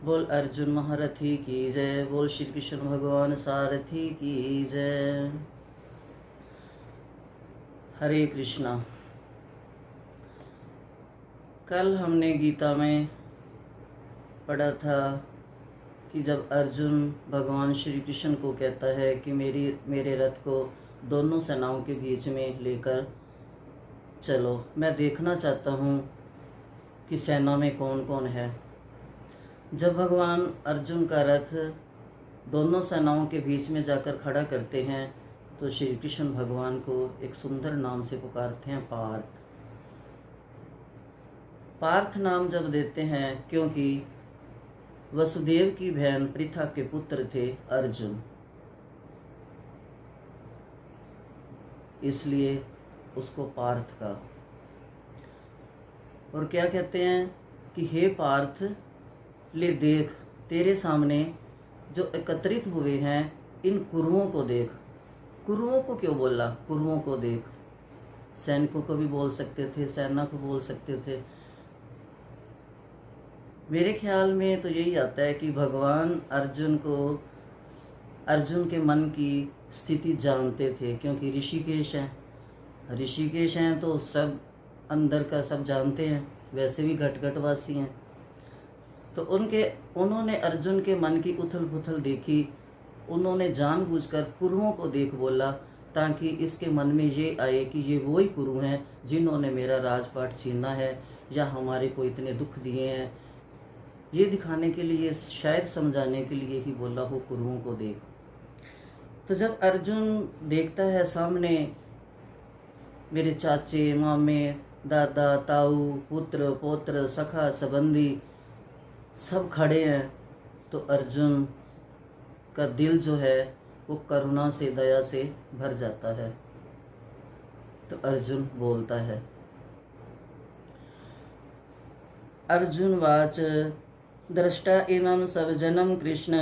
बोल अर्जुन महारथी की जय। बोल श्री कृष्ण भगवान सारथी की जय। हरे कृष्णा। कल हमने गीता में पढ़ा था कि जब अर्जुन भगवान श्री कृष्ण को कहता है कि मेरे रथ को दोनों सेनाओं के बीच में लेकर चलो, मैं देखना चाहता हूँ कि सेना में कौन कौन है। जब भगवान अर्जुन का रथ दोनों सेनाओं के बीच में जाकर खड़ा करते हैं तो श्री कृष्ण भगवान को एक सुंदर नाम से पुकारते हैं, पार्थ। पार्थ नाम जब देते हैं क्योंकि वसुदेव की बहन पृथा के पुत्र थे अर्जुन, इसलिए उसको पार्थ का। और क्या कहते हैं कि हे पार्थ, ले देख, तेरे सामने जो एकत्रित हुए हैं इन कुरुओं को देख। कुरुओं को क्यों बोला? कुरुओं को देख। सैनिकों को भी बोल सकते थे, सेना को बोल सकते थे। मेरे ख्याल में तो यही आता है कि भगवान अर्जुन के मन की स्थिति जानते थे, क्योंकि ऋषिकेश हैं तो सब अंदर का सब जानते हैं, वैसे भी घट घटवासी हैं। तो उन्होंने अर्जुन के मन की उथल पुथल देखी, उन्होंने जानबूझकर कुरुओं को देख बोला, ताकि इसके मन में ये आए कि ये वही कुरु हैं जिन्होंने मेरा राजपाट छीना है या हमारे को इतने दुख दिए हैं। ये दिखाने के लिए, शायद समझाने के लिए ही बोला हो कुरुओं को देख। तो जब अर्जुन देखता है सामने मेरे चाचे, मामे, दादा, ताऊ, पुत्र, पौत्र, सखा, संबंधी सब खड़े हैं, तो अर्जुन का दिल जो है वो करुणा से, दया से भर जाता है। तो अर्जुन बोलता है, अर्जुन वाच दृष्टा इमं सवजनं कृष्ण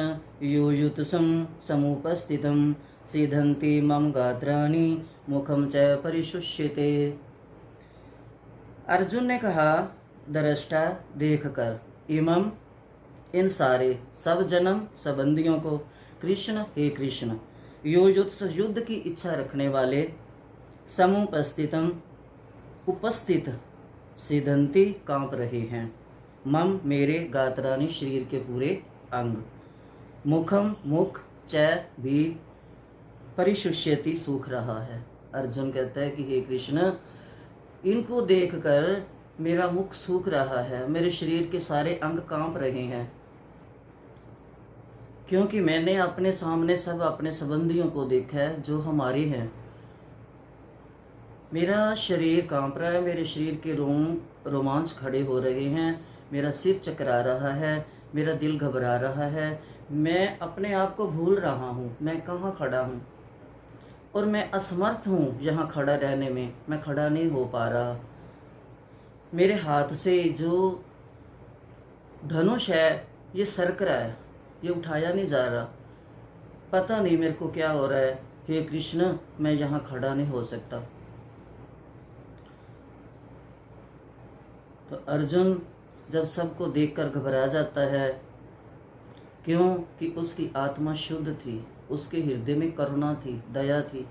योजुतसं समुपस्थितं सीदन्ति मम गात्राणि मुखम च परिशुष्यते। अर्जुन ने कहा, दृष्टा देखकर, इमं इन सारे, सब जन्म संबंधियों को, कृष्ण हे कृष्ण, युद्ध की इच्छा रखने वाले, समुपस्थितम उपस्थित, सिदंती कांप रहे हैं, मम मेरे, गात्रानि शरीर के पूरे अंग, मुखम मुख, च भी, परिशुष्यति सूख रहा है। अर्जुन कहता है कि हे कृष्ण, इनको देखकर मेरा मुख सूख रहा है, मेरे शरीर के सारे अंग कांप रहे हैं, क्योंकि मैंने अपने सामने सब अपने संबंधियों को देखा है जो हमारे हैं। मेरा शरीर कांप रहा है, मेरे शरीर के रोमांच खड़े हो रहे हैं, मेरा सिर चकरा रहा है, मेरा दिल घबरा रहा है, मैं अपने आप को भूल रहा हूँ मैं कहाँ खड़ा हूँ, और मैं असमर्थ हूँ यहाँ खड़ा रहने में, मैं खड़ा नहीं हो पा रहा। मेरे हाथ से जो धनुष है ये सरक रहा है, ये उठाया नहीं जा रहा, पता नहीं मेरे को क्या हो रहा है। हे कृष्ण, मैं यहाँ खड़ा नहीं हो सकता। तो अर्जुन जब सबको देखकर घबरा जाता है, क्योंकि उसकी आत्मा शुद्ध थी, उसके हृदय में करुणा थी, दया थी।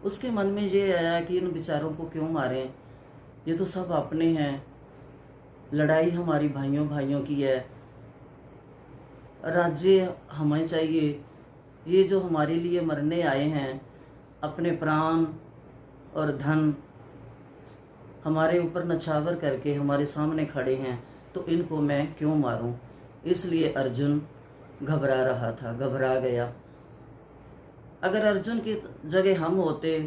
उसके मन में ये आया कि इन बेचारों को क्यों मारें, ये तो सब अपने हैं, लड़ाई हमारी भाइयों भाइयों की है, राज्य हमें चाहिए। ये जो हमारे लिए मरने आए हैं, अपने प्राण और धन हमारे ऊपर नछावर करके हमारे सामने खड़े हैं, तो इनको मैं क्यों मारूं। इसलिए अर्जुन घबरा रहा था, घबरा गया। अगर अर्जुन की जगह हम होते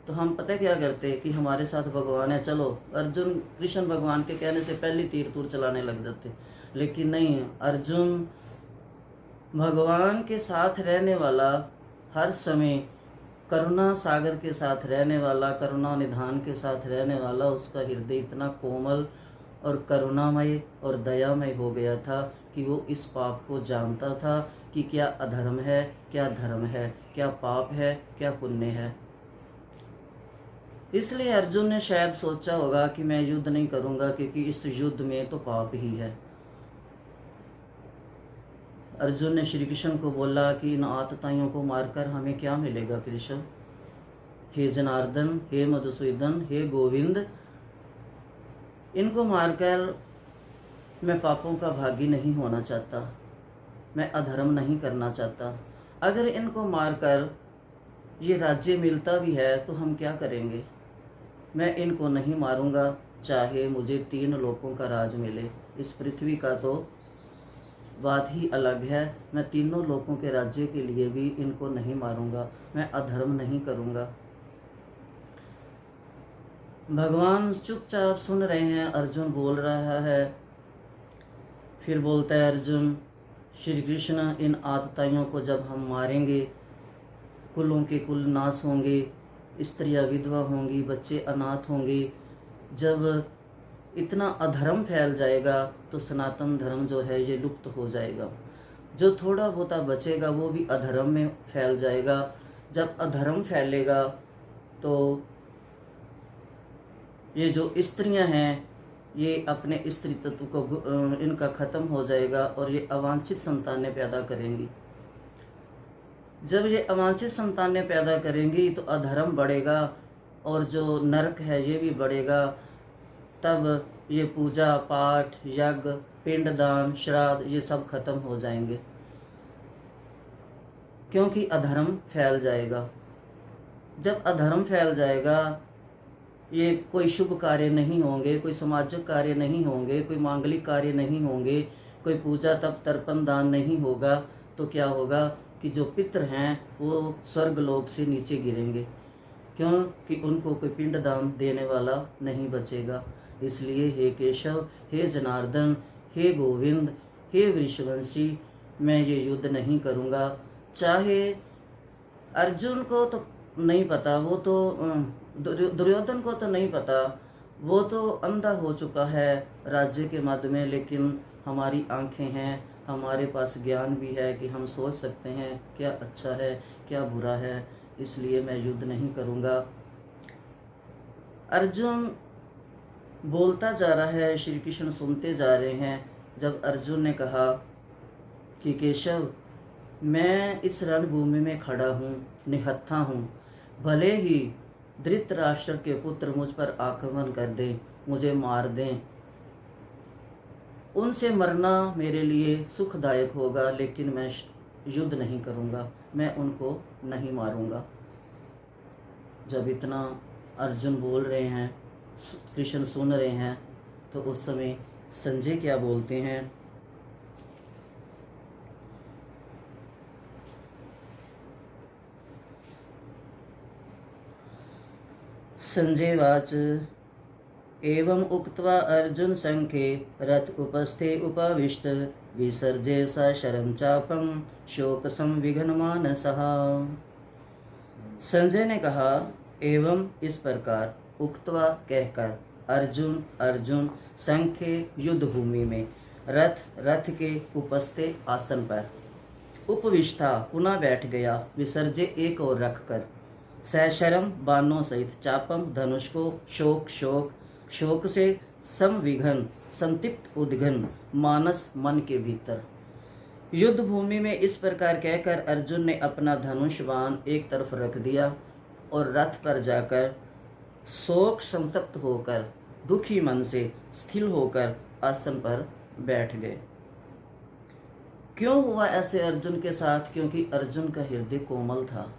तो हम पता क्या करते कि हमारे साथ भगवान है, चलो अर्जुन कृष्ण भगवान के कहने से पहले तीर तूर चलाने लग जाते। लेकिन नहीं, अर्जुन भगवान के साथ रहने वाला, हर समय करुणा सागर के साथ रहने वाला, करुणा निधान के साथ रहने वाला, उसका हृदय इतना कोमल और करुणामय और दयामय हो गया था कि वो इस पाप को जानता था कि क्या अधर्म है, क्या धर्म है, क्या पाप है, क्या पुण्य है। इसलिए अर्जुन ने शायद सोचा होगा कि मैं युद्ध नहीं करूंगा क्योंकि इस युद्ध में तो पाप ही है। अर्जुन ने श्री कृष्ण को बोला कि इन आतताइयों को मारकर हमें क्या मिलेगा कृष्ण। हे जनार्दन, हे मधुसूदन, हे गोविंद, इनको मारकर मैं पापों का भागी नहीं होना चाहता, मैं अधर्म नहीं करना चाहता। अगर इनको मारकर ये राज्य मिलता भी है तो हम क्या करेंगे। मैं इनको नहीं मारूंगा, चाहे मुझे 3 लोकों का राज मिले। इस पृथ्वी का तो बात ही अलग है, मैं 3 लोकों के राज्य के लिए भी इनको नहीं मारूंगा, मैं अधर्म नहीं करूंगा। भगवान चुपचाप सुन रहे हैं। अर्जुन बोल रहा है, फिर बोलता है अर्जुन, श्री कृष्ण, इन आतताइयों को जब हम मारेंगे, कुलों के कुल नाश होंगे, स्त्रियां विधवा होंगी, बच्चे अनाथ होंगे। जब इतना अधर्म फैल जाएगा तो सनातन धर्म जो है ये लुप्त हो जाएगा। जो थोड़ा बहुत बचेगा वो भी अधर्म में फैल जाएगा। जब अधर्म फैलेगा तो ये जो स्त्रियां हैं ये अपने स्त्री तत्व को इनका ख़त्म हो जाएगा और ये अवांछित संतानें पैदा करेंगी। जब ये अवांछित संतानें पैदा करेंगी तो अधर्म बढ़ेगा और जो नरक है ये भी बढ़ेगा। तब ये पूजा पाठ, यज्ञ, पिंडदान, श्राद्ध ये सब खत्म हो जाएंगे, क्योंकि अधर्म फैल जाएगा। जब अधर्म फैल जाएगा ये कोई शुभ कार्य नहीं होंगे, कोई सामाजिक कार्य नहीं होंगे, कोई मांगलिक कार्य नहीं होंगे, कोई पूजा तप तर्पण दान नहीं होगा। तो क्या होगा कि जो पितृ हैं वो स्वर्ग लोक से नीचे गिरेंगे, क्योंकि उनको कोई पिंडदान देने वाला नहीं बचेगा। इसलिए हे केशव, हे जनार्दन, हे गोविंद, हे वृषवंशी, मैं ये युद्ध नहीं करूँगा। चाहे अर्जुन को तो नहीं पता, वो तो दुर्योधन को तो नहीं पता, वो तो अंधा हो चुका है राज्य के मद में, लेकिन हमारी आंखें हैं, हमारे पास ज्ञान भी है कि हम सोच सकते हैं क्या अच्छा है क्या बुरा है। इसलिए मैं युद्ध नहीं करूँगा। अर्जुन बोलता जा रहा है, श्री कृष्ण सुनते जा रहे हैं। जब अर्जुन ने कहा कि केशव, मैं इस रणभूमि में खड़ा हूँ, निहत्था हूँ, भले ही धृतराष्ट्र के पुत्र मुझ पर आक्रमण कर दें, मुझे मार दें, उनसे मरना मेरे लिए सुखदायक होगा, लेकिन मैं युद्ध नहीं करूँगा, मैं उनको नहीं मारूँगा। जब इतना अर्जुन बोल रहे हैं, कृष्ण सुन रहे हैं, तो उस समय संजय क्या बोलते हैं। संजय वाच, एवं उक्त्वा अर्जुन संख्ये रथ उपस्थे उपविष्ट विसर्जे स शरं चापं शोक संविघ्न मानसः। संजय ने कहा, एवं इस प्रकार, उक्त्वा कहकर, अर्जुन संख्ये युद्ध भूमि में, रथ के उपस्थे आसन पर, उपविष्टा पुनः बैठ गया, विसर्जे एक और रखकर, सशरम बाणों सहित, चापम धनुष को, शोक से, संविघन संतिप्त उद्घन, मानस मन के भीतर। युद्ध भूमि में इस प्रकार कहकर अर्जुन ने अपना धनुष बाण एक तरफ रख दिया और रथ पर जाकर शोक संतप्त होकर, दुखी मन से स्थिर होकर आसन पर बैठ गए। क्यों हुआ ऐसे अर्जुन के साथ? क्योंकि अर्जुन का हृदय कोमल था,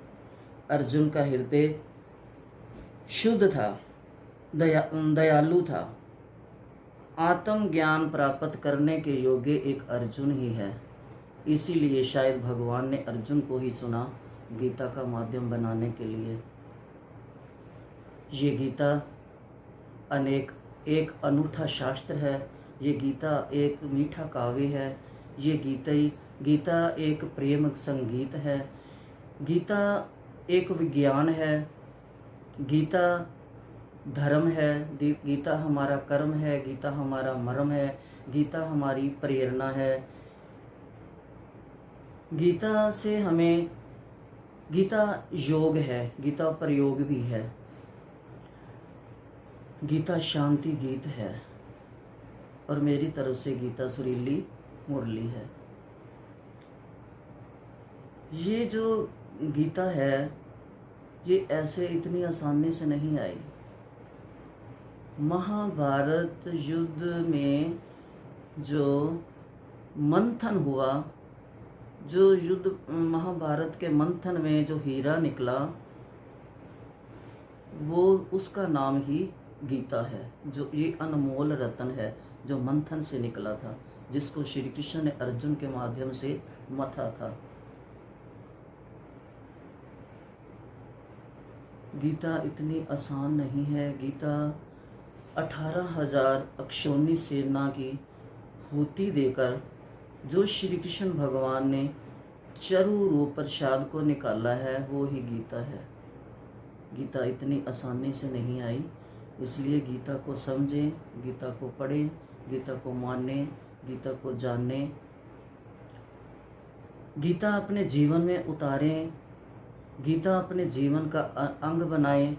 अर्जुन का हृदय शुद्ध था, दयालु था। आत्म ज्ञान प्राप्त करने के योग्य एक अर्जुन ही है। इसीलिए शायद भगवान ने अर्जुन को ही चुना गीता का माध्यम बनाने के लिए। ये गीता एक अनूठा शास्त्र है, ये गीता एक मीठा काव्य है, ये गीता एक प्रेम संगीत है, गीता एक विज्ञान है, गीता धर्म है, गीता हमारा कर्म है, गीता हमारा मर्म है, गीता हमारी प्रेरणा है। गीता से हमें, गीता योग है, गीता प्रयोग भी है। गीता शांति गीत है और मेरी तरफ से गीता सुरीली मुरली है। ये जो गीता है ये ऐसे इतनी आसानी से नहीं आई। महाभारत युद्ध में जो मंथन हुआ, जो युद्ध महाभारत के मंथन में जो हीरा निकला, वो उसका नाम ही गीता है। जो ये अनमोल रत्न है जो मंथन से निकला था, जिसको श्री कृष्ण ने अर्जुन के माध्यम से मथा था। गीता इतनी आसान नहीं है। गीता 18,000 अक्षौनी सेना की हुति देकर जो श्री कृष्ण भगवान ने चरु रूप प्रसाद को निकाला है, वो ही गीता है। गीता इतनी आसानी से नहीं आई, इसलिए गीता को समझें, गीता को पढ़ें, गीता को मानें, गीता को जानें, गीता अपने जीवन में उतारें, गीता अपने जीवन का अंग बनाएं,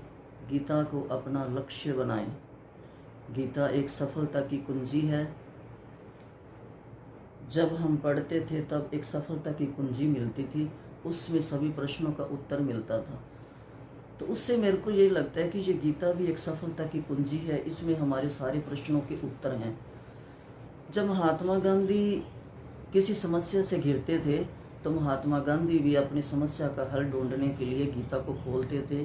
गीता को अपना लक्ष्य बनाएं। गीता एक सफलता की कुंजी है। जब हम पढ़ते थे तब एक सफलता की कुंजी मिलती थी, उसमें सभी प्रश्नों का उत्तर मिलता था। तो उससे मेरे को ये लगता है कि ये गीता भी एक सफलता की कुंजी है। इसमें हमारे सारे प्रश्नों के उत्तर हैं। जब महात्मा गांधी किसी समस्या से घिरते थे तो महात्मा गांधी भी अपनी समस्या का हल ढूंढने के लिए गीता को खोलते थे,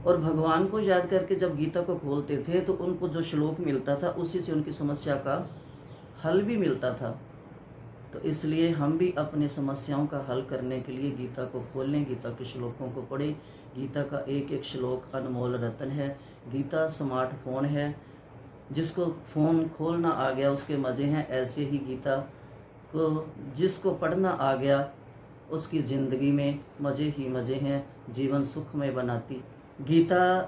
और भगवान को याद करके जब गीता को खोलते थे तो उनको जो श्लोक मिलता था उसी से उनकी समस्या का हल भी मिलता था। तो इसलिए हम भी अपने समस्याओं का हल करने के लिए गीता को खोलें, गीता के श्लोकों को पढ़ें। गीता का एक एक श्लोक अनमोल रत्न है। गीता स्मार्टफोन है, जिसको फ़ोन खोलना आ गया उसके मज़े हैं। ऐसे ही गीता को जिसको पढ़ना आ गया उसकी ज़िंदगी में मज़े ही मज़े हैं। जीवन सुखमय बनाती गीता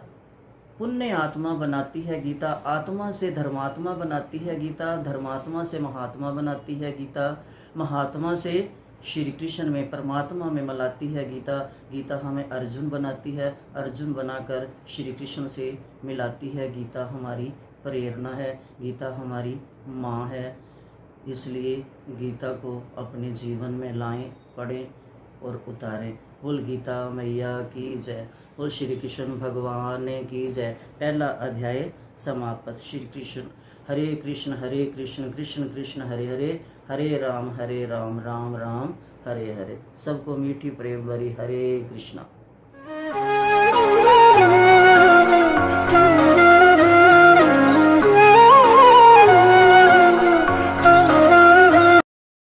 पुण्य आत्मा बनाती है। गीता आत्मा से धर्मात्मा बनाती है। गीता धर्मात्मा से महात्मा बनाती है। गीता महात्मा से श्री कृष्ण में परमात्मा में मिलाती है। गीता हमें अर्जुन बनाती है, अर्जुन बनाकर श्री कृष्ण से मिलाती है। गीता हमारी प्रेरणा है, गीता हमारी माँ है। इसलिए गीता को अपने जीवन में लाएं, पढ़ें और उतारें। बोल गीता मैया की जय, बोल श्री कृष्ण भगवान की जय। पहला अध्याय समाप्त। श्री कृष्ण हरे कृष्ण कृष्ण कृष्ण हरे हरे, हरे राम राम राम हरे हरे। सबको मीठी प्रेम भरी हरे कृष्णा।